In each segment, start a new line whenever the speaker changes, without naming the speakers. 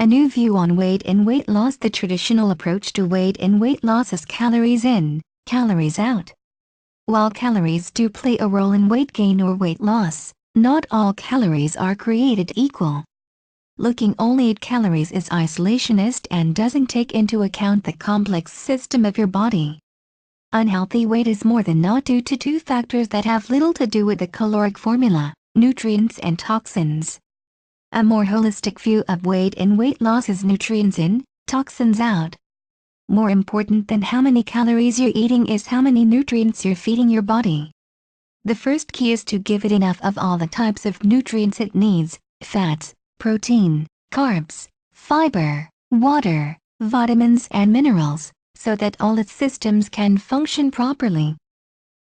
A new view on weight and weight loss. The traditional approach to weight and weight loss is calories in, calories out. While calories do play a role in weight gain or weight loss, not all calories are created equal. Looking only at calories is isolationist and doesn't take into account the complex system of your body. Unhealthy weight is more than not due to two factors that have little to do with the caloric formula: nutrients and toxins. A more holistic view of weight and weight loss is nutrients in, toxins out. More important than how many calories you're eating is how many nutrients you're feeding your body. The first key is to give it enough of all the types of nutrients it needs: fats, protein, carbs, fiber, water, vitamins and minerals, so that all its systems can function properly.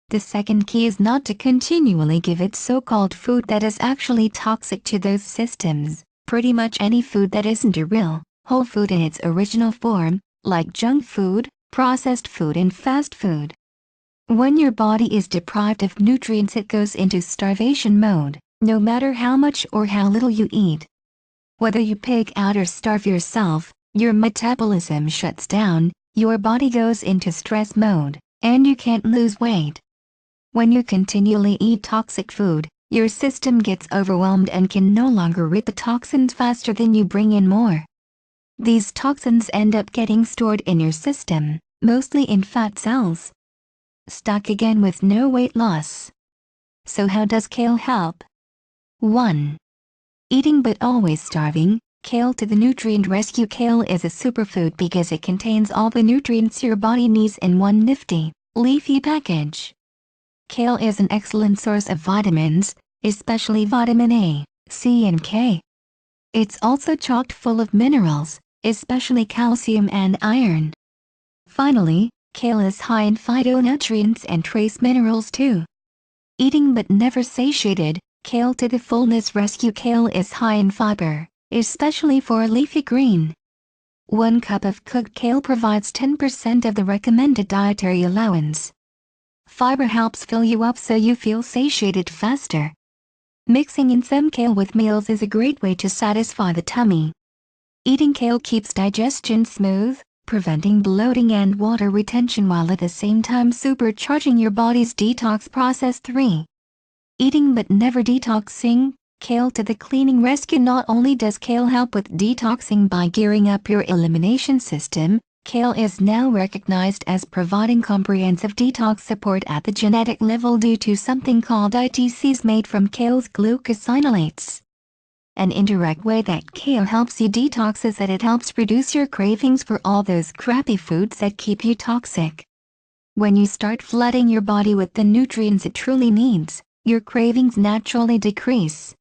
The second key is not to continually give it so-called food that is actually toxic to those systems. Pretty much any food that isn't a real, whole food in its original form, like junk food, processed food and fast food. When your body is deprived of nutrients, it goes into starvation mode, no matter how much or how little you eat. Whether you pig out or starve yourself, your metabolism shuts down, your body goes into stress mode, and you can't lose weight. When you continually eat toxic food, your system gets overwhelmed and can no longer rid the toxins faster than you bring in more. These toxins end up getting stored in your system, mostly in fat cells. Stuck again with no weight loss. So how does kale help? 1. Eating but always starving. Kale to the nutrient rescue. Kale is a superfood because it contains all the nutrients your body needs in one nifty, leafy package. Kale is an excellent source of vitamins, especially vitamin A, C and K. It's also chock full of minerals, especially calcium and iron. Finally, kale is high in phytonutrients and trace minerals too. Eating but never satiated. Kale to the fullness rescue. Kale is high in fiber, especially for a leafy green. 1 cup of cooked kale provides 10% of the recommended dietary allowance. Fiber helps fill you up so you feel satiated faster. Mixing in some kale with meals is a great way to satisfy the tummy. Eating kale keeps digestion smooth, preventing bloating and water retention while at the same time supercharging your body's detox process. 3. Eating but never detoxing. Kale to the cleaning rescue. Not only does kale help with detoxing by gearing up your elimination system, kale is now recognized as providing comprehensive detox support at the genetic level due to something called ITCs made from kale's glucosinolates. An indirect way that kale helps you detox is that it helps reduce your cravings for all those crappy foods that keep you toxic. When you start flooding your body with the nutrients it truly needs, your cravings naturally decrease.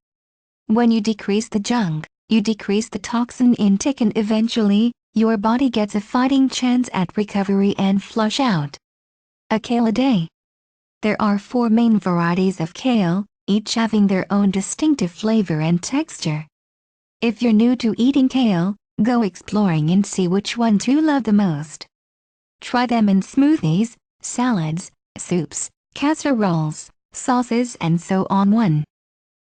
When you decrease the junk, you decrease the toxin intake and eventually, your body gets a fighting chance at recovery and flush out. A kale a day. There are 4 main varieties of kale, each having their own distinctive flavor and texture. If you're new to eating kale, go exploring and see which ones you love the most. Try them in smoothies, salads, soups, casseroles, sauces and so on. 1.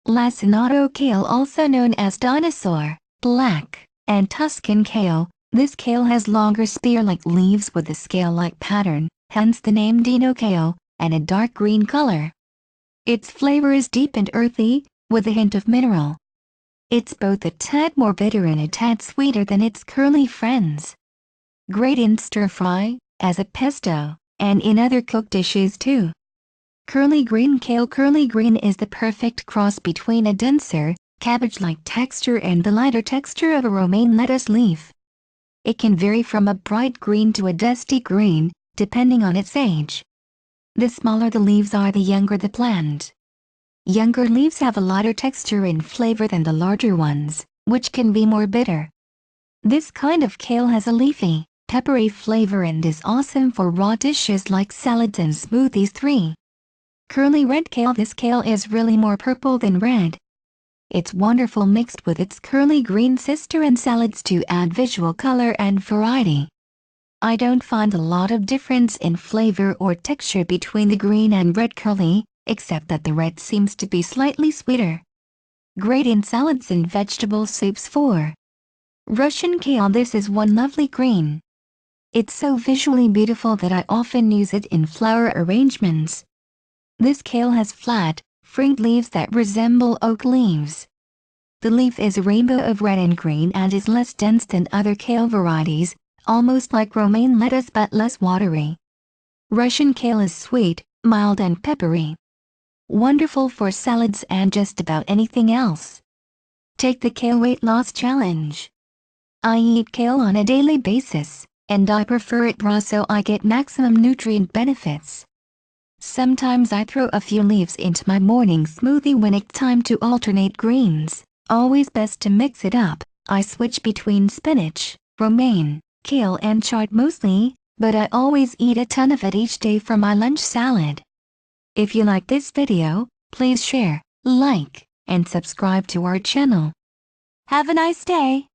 Lacinato kale, also known as dinosaur, black, and Tuscan kale. This kale has longer spear-like leaves with a scale-like pattern, hence the name Dino kale, and a dark green color. Its flavor is deep and earthy, with a hint of mineral. It's both a tad more bitter and a tad sweeter than its curly friends. Great in stir-fry, as a pesto, and in other cooked dishes too. Curly green kale. Curly green is the perfect cross between a denser, cabbage-like texture and the lighter texture of a romaine lettuce leaf. It can vary from a bright green to a dusty green, depending on its age. The smaller the leaves are, the younger the plant. Younger leaves have a lighter texture and flavor than the larger ones, which can be more bitter. This kind of kale has a leafy, peppery flavor and is awesome for raw dishes like salads and smoothies. 3. Curly red kale. This kale is really more purple than red. It's wonderful mixed with its curly green sister in salads to add visual color and variety. I don't find a lot of difference in flavor or texture between the green and red curly, except that the red seems to be slightly sweeter. Great in salads and vegetable soups. 4. Russian kale. This is one lovely green. It's so visually beautiful that I often use it in flower arrangements. This kale has flat, fringed leaves that resemble oak leaves. The leaf is a rainbow of red and green and is less dense than other kale varieties, almost like romaine lettuce but less watery. Russian kale is sweet, mild and peppery. Wonderful for salads and just about anything else. Take the Kale Weight Loss Challenge. I eat kale on a daily basis, and I prefer it raw so I get maximum nutrient benefits. Sometimes I throw a few leaves into my morning smoothie when it's time to alternate greens. Always best to mix it up. I switch between spinach, romaine, kale and chard mostly, but I always eat a ton of it each day for my lunch salad. If you like this video, please share, like, and subscribe to our channel. Have a nice day.